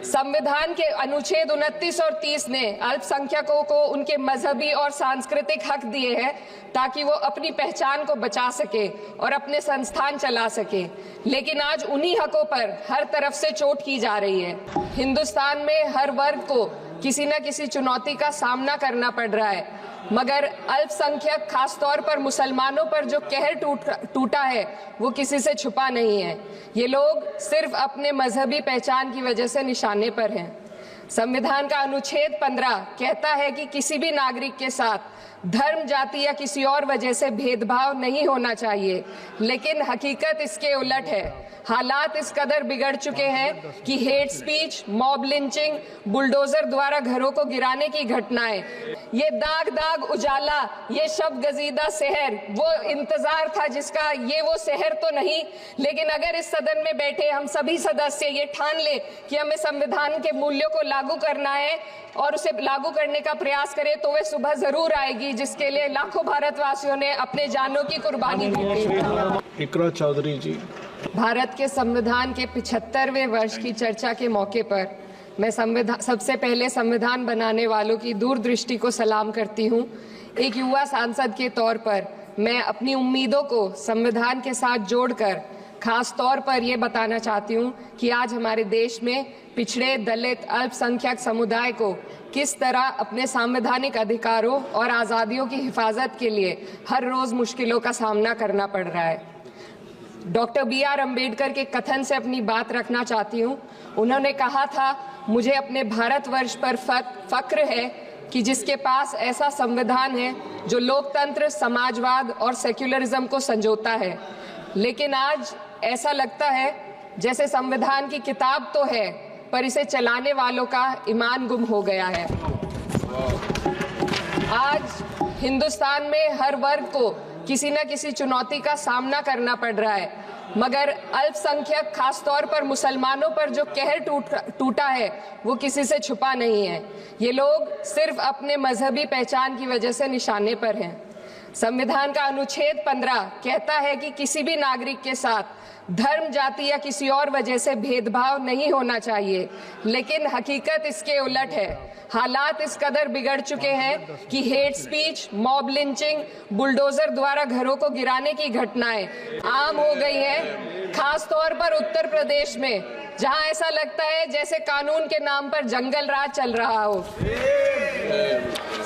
संविधान के अनुच्छेद 29 और 30 ने अल्पसंख्यकों को उनके मजहबी और सांस्कृतिक हक दिए हैं ताकि वो अपनी पहचान को बचा सके और अपने संस्थान चला सके, लेकिन आज उन्हीं हकों पर हर तरफ से चोट की जा रही है। हिंदुस्तान में हर वर्ग को किसी न किसी चुनौती का सामना करना पड़ रहा है, मगर अल्पसंख्यक खासतौर पर मुसलमानों पर जो कहर टूटा है वो किसी से छुपा नहीं है। ये लोग सिर्फ अपने मजहबी पहचान की वजह से निशाने पर हैं। संविधान का अनुच्छेद 15 कहता है कि किसी भी नागरिक के साथ धर्म, जाति या किसी और वजह से भेदभाव नहीं होना चाहिए, लेकिन हकीकत इसके उलट है। हालात इस कदर बिगड़ चुके हैं कि hate speech, mob lynching, bulldozer द्वारा घरों को गिराने की घटनाएं, ये दाग दाग उजाला, ये शब गजीदा शहर, वो इंतजार था जिसका, ये वो शहर तो नहीं। लेकिन अगर इस सदन में बैठे हम सभी सदस्य ये ठान ले कि हमें संविधान के मूल्यों को लागू करना है और उसे लागू करने का प्रयास करें, तो वह सुबह जरूर आएगी जिसके लिए लाखों भारतवासियों ने अपने जानों की कुर्बानी दी थी। इकरा चौधरी जी। भारत के संविधान के 75वें वर्ष की चर्चा के मौके पर मैं सबसे पहले संविधान बनाने वालों की दूरदृष्टि को सलाम करती हूँ। एक युवा सांसद के तौर पर मैं अपनी उम्मीदों को संविधान के साथ जोड़कर खास तौर पर ये बताना चाहती हूँ कि आज हमारे देश में पिछड़े, दलित, अल्पसंख्यक समुदाय को किस तरह अपने संवैधानिक अधिकारों और आज़ादियों की हिफाजत के लिए हर रोज मुश्किलों का सामना करना पड़ रहा है। Doctor B.R. अम्बेडकर के कथन से अपनी बात रखना चाहती हूँ। उन्होंने कहा था, मुझे अपने भारतवर्ष पर फक्र है कि जिसके पास ऐसा संविधान है जो लोकतंत्र, समाजवाद और सेक्युलरिज्म को संजोता है। लेकिन आज ऐसा लगता है जैसे संविधान की किताब तो है पर इसे चलाने वालों का ईमान गुम हो गया है। आज हिंदुस्तान में हर वर्ग को किसी न किसी चुनौती का सामना करना पड़ रहा है, मगर अल्पसंख्यक खासतौर पर मुसलमानों पर जो कहर टूटा है वो किसी से छुपा नहीं है। ये लोग सिर्फ अपने मजहबी पहचान की वजह से निशाने पर हैं। संविधान का अनुच्छेद 15 कहता है कि किसी भी नागरिक के साथ धर्म, जाति या किसी और वजह से भेदभाव नहीं होना चाहिए, लेकिन हकीकत इसके उलट है। हालात इस कदर बिगड़ चुके हैं कि hate speech, mob lynching, bulldozer द्वारा घरों को गिराने की घटनाएं आम हो गई हैं, खास तौर पर उत्तर प्रदेश में, जहां ऐसा लगता है जैसे कानून के नाम पर जंगल राज चल रहा हो।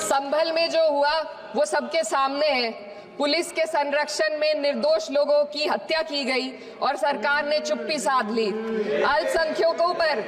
संभल में जो हुआ वो सबके सामने है। पुलिस के संरक्षण में निर्दोष लोगों की हत्या की गई और सरकार ने चुप्पी साध ली। अल्पसंख्यकों पर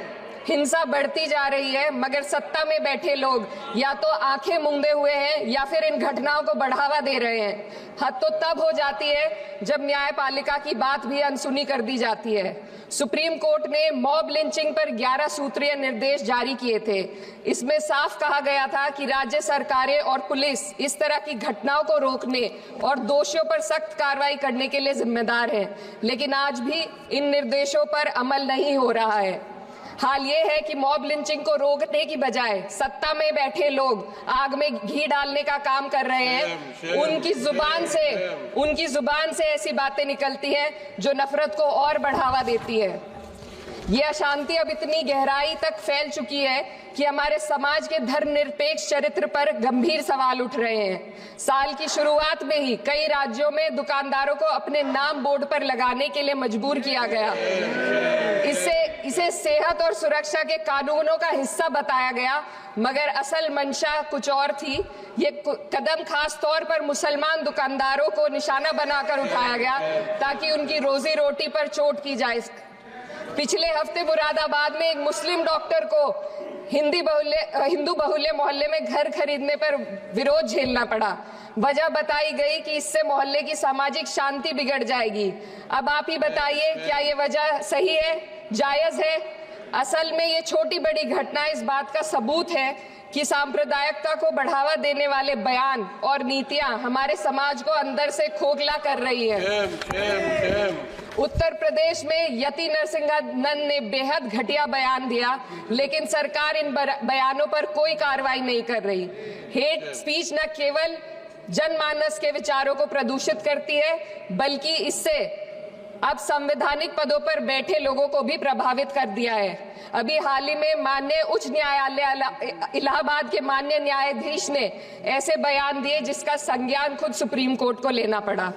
हिंसा बढ़ती जा रही है, मगर सत्ता में बैठे लोग या तो आंखें मूंदे हुए हैं या फिर इन घटनाओं को बढ़ावा दे रहे हैं। हद तो तब हो जाती है जब न्यायपालिका की बात भी अनसुनी कर दी जाती है। सुप्रीम कोर्ट ने मॉब लिंचिंग पर 11 सूत्रीय निर्देश जारी किए थे। इसमें साफ कहा गया था कि राज्य सरकारें और पुलिस इस तरह की घटनाओं को रोकने और दोषियों पर सख्त कार्रवाई करने के लिए जिम्मेदार है, लेकिन आज भी इन निर्देशों पर अमल नहीं हो रहा है। हाल ये है कि मॉब लिंचिंग को रोकने की बजाय सत्ता में बैठे लोग आग में घी डालने का काम कर रहे हैं। उनकी जुबान से ऐसी बातें निकलती हैं जो नफरत को और बढ़ावा देती है। ये अशांति अब इतनी गहराई तक फैल चुकी है कि हमारे समाज के धर्मनिरपेक्ष चरित्र पर गंभीर सवाल उठ रहे हैं। साल की शुरुआत में ही कई राज्यों में दुकानदारों को अपने नाम बोर्ड पर लगाने के लिए मजबूर किया गया। इसे सेहत और सुरक्षा के कानूनों का हिस्सा बताया गया, मगर असल मंशा कुछ और थी। ये कदम खास तौर पर मुसलमान दुकानदारों को निशाना बनाकर उठाया गया ताकि उनकी रोजी रोटी पर चोट की जाए। पिछले हफ्ते मुरादाबाद में एक मुस्लिम डॉक्टर को हिंदू बहुल्य मोहल्ले में घर खरीदने पर विरोध झेलना पड़ा। वजह बताई गई कि इससे मोहल्ले की सामाजिक शांति बिगड़ जाएगी। अब आप ही बताइए, क्या ये वजह सही है, जायज है? असल में ये छोटी बड़ी घटना इस बात का सबूत है कि सांप्रदायिकता को बढ़ावा देने वाले बयान और नीतियां हमारे समाज को अंदर से खोखला कर रही है। उत्तर प्रदेश में यति नरसिंहन ने बेहद घटिया बयान दिया, लेकिन सरकार इन बयानों पर कोई कार्रवाई नहीं कर रही। हेट स्पीच न केवल जनमानस के विचारों को प्रदूषित करती है, बल्कि इससे अब संवैधानिक पदों पर बैठे लोगों को भी प्रभावित कर दिया है। अभी हाल ही में माननीय उच्च न्यायालय इलाहाबाद के माननीय न्यायाधीश ने ऐसे बयान दिए जिसका संज्ञान खुद सुप्रीम कोर्ट को लेना पड़ा।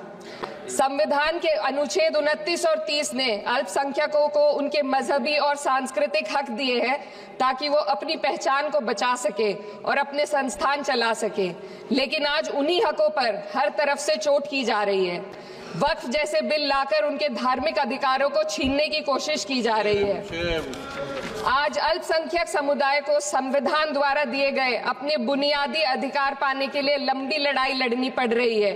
संविधान के अनुच्छेद 29 और 30 ने अल्पसंख्यकों को उनके मजहबी और सांस्कृतिक हक दिए हैं ताकि वो अपनी पहचान को बचा सके और अपने संस्थान चला सके, लेकिन आज उन्हीं हकों पर हर तरफ से चोट की जा रही है। वक्फ जैसे बिल लाकर उनके धार्मिक अधिकारों को छीनने की कोशिश की जा रही है। आज अल्पसंख्यक समुदाय को संविधान द्वारा दिए गए अपने बुनियादी अधिकार पाने के लिए लंबी लड़ाई लड़नी पड़ रही है।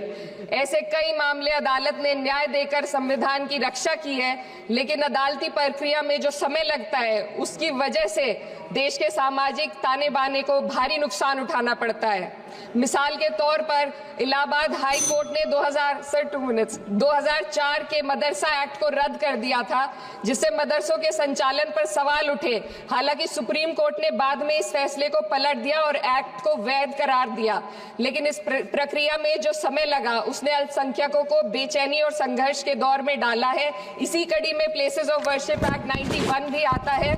ऐसे कई मामले अदालत ने न्याय देकर संविधान की रक्षा की है, लेकिन अदालती प्रक्रिया में जो समय लगता है उसकी वजह से देश के सामाजिक ताने बाने को भारी नुकसान उठाना पड़ता है। मिसाल के तौर पर इलाहाबाद हाई कोर्ट ने 2004 के मदरसा एक्ट को रद्द कर दिया था, जिससे मदरसों के संचालन पर सवाल उठे। हालांकि सुप्रीम कोर्ट ने बाद में इस फैसले को पलट दिया और एक्ट को वैध करार दिया, लेकिन इस प्रक्रिया में जो समय लगा उसने अल्पसंख्यकों को बेचैनी और संघर्ष के दौर में डाला है। इसी कड़ी में प्लेसेस ऑफ वर्शिप एक्ट 91 भी आता है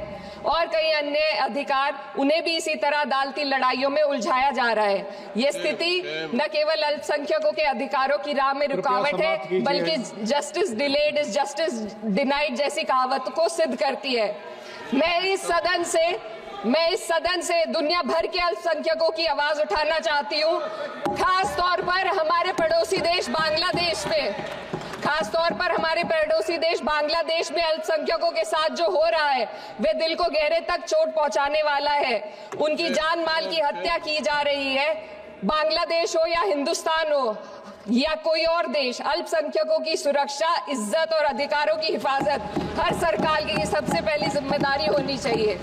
और कई अन्य अधिकार, उन्हें भी इसी तरह अदालती लड़ाइयों में उलझाया जा रहा है। ये स्थिति न केवल अल्पसंख्यकों के अधिकारों की राह में रुकावट है, बल्कि justice delayed is justice denied जैसी कहावत को सिद्ध करती है। मैं इस सदन से दुनिया भर के अल्पसंख्यकों की आवाज उठाना चाहती हूँ, खास तौर पर हमारे पड़ोसी देश बांग्लादेश में अल्पसंख्यकों के साथ जो हो रहा है वे दिल को गहरे तक चोट पहुंचाने वाला है। उनकी जान माल की हत्या की जा रही है। बांग्लादेश हो या हिंदुस्तान हो या कोई और देश, अल्पसंख्यकों की सुरक्षा, इज्जत और अधिकारों की हिफाजत हर सरकार की सबसे पहली जिम्मेदारी होनी चाहिए।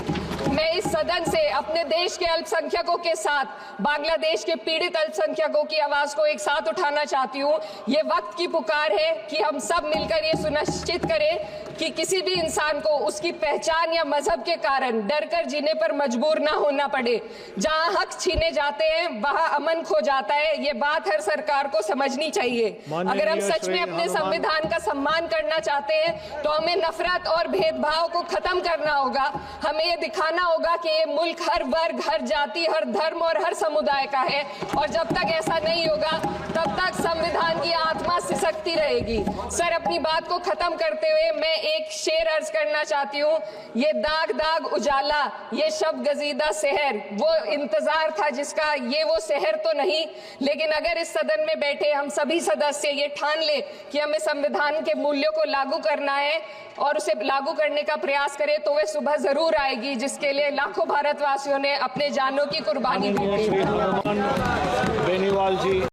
मैं इस सदन से अपने देश के अल्पसंख्यकों के साथ बांग्लादेश के पीड़ित अल्पसंख्यकों की आवाज को एक साथ उठाना चाहती हूँ। ये वक्त की पुकार है कि हम सब मिलकर ये सुनिश्चित करें कि किसी भी इंसान को उसकी पहचान या मजहब के कारण डर कर जीने पर मजबूर ना होना पड़े। जहाँ हक छीने जाते हैं वहाँ अमन खो जाता है। ये बात हर सरकार को समझनी चाहिए। अगर हम सच में अपने संविधान का सम्मान करना चाहते हैं तो हमें नफरत और भेदभाव को खत्म करना होगा। हमें ये दिखाना होगा कि ये मुल्क हर वर्ग, हर जाति, हर धर्म और हर समुदाय का है, और जब तक ऐसा नहीं होगा तब तक संविधान की आत्मा सिसकती रहेगी। सर, अपनी बात को खत्म करते हुए मैं एक शेर अर्ज करना चाहती हूँ। ये दाग दाग उजाला, ये शब गजीदा शहर, वो इंतजार था जिसका ये वो शहर तो नहीं। लेकिन अगर इस सदन में बैठे हम सभी सदस्य ये ठान ले कि हमें संविधान के मूल्यों को लागू करना है और उसे लागू करने का प्रयास करें, तो वह सुबह जरूर आएगी जिसके लिए लाखों भारतवासियों ने अपने जानों की कुर्बानी दी थी।